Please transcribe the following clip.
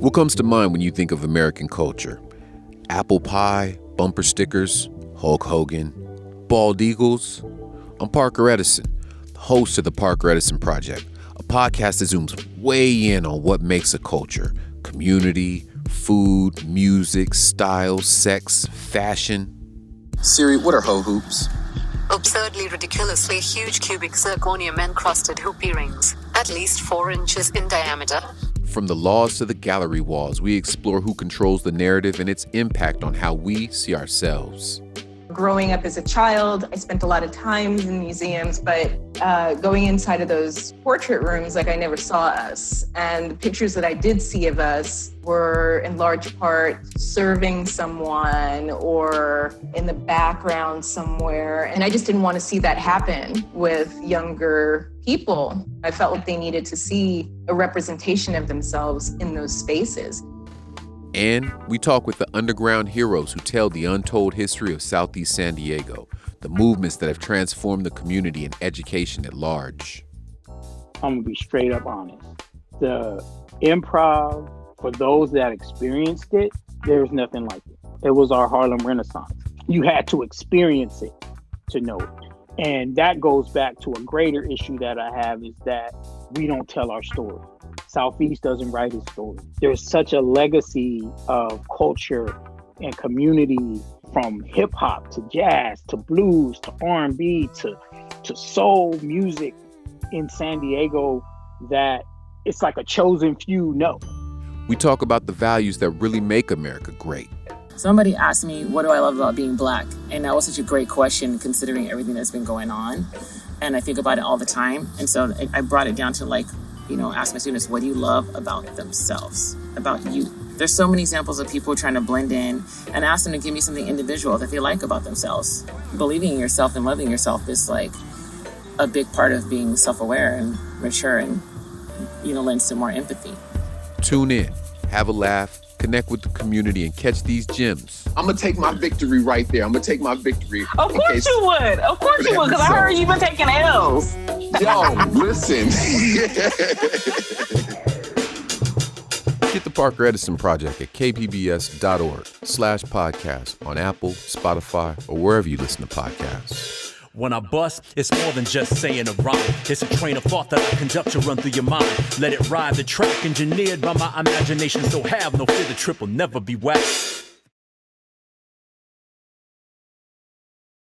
What comes to mind when you think of American culture? Apple pie, bumper stickers, Hulk Hogan, bald eagles? I'm Parker Edison, the host of the Parker Edison Project, a podcast that zooms way in on what makes a culture: community, food, music, style, sex, fashion. Siri, what are hoe hoops? Absurdly, ridiculously huge cubic zirconium-encrusted hoop earrings, at least 4 inches in diameter. From the laws to the gallery walls, we explore who controls the narrative and its impact on how we see ourselves. Growing up as a child, I spent a lot of time in museums, but going inside of those portrait rooms, like I never saw us. And the pictures that I did see of us were in large part serving someone or in the background somewhere. And I just didn't want to see that happen with younger people. I felt like they needed to see a representation of themselves in those spaces. And we talk with the underground heroes who tell the untold history of Southeast San Diego, the movements that have transformed the community and education at large. I'm gonna be straight up honest. The improv, for those that experienced it, there's nothing like it. It was our Harlem Renaissance. You had to experience it to know it. And that goes back to a greater issue that I have, is that we don't tell our story. Southeast doesn't write its story. There's such a legacy of culture and community, from hip hop to jazz to blues to R&B to soul music in San Diego, that it's like a chosen few know. We talk about the values that really make America great. Somebody asked me, what do I love about being Black? And that was such a great question, considering everything that's been going on. And I think about it all the time. And so I brought it down to ask my students, what do you love about themselves, about you? There's so many examples of people trying to blend in, and ask them to give me something individual that they like about themselves. Believing in yourself and loving yourself is like a big part of being self-aware and mature, and, lends to more empathy. Tune in, have a laugh, connect with the community, and catch these gems. I'm going to take my victory right there. I'm going to take my victory. Of course you would. Of course you would, because I heard you've been taking L's. Yo, listen. Get the Parker Edison Project at kpbs.org/podcast on Apple, Spotify, or wherever you listen to podcasts. When I bust, it's more than just saying a rhyme. It's a train of thought that I conduct to run through your mind. Let it ride the track engineered by my imagination. So have no fear, the trip will never be whacked.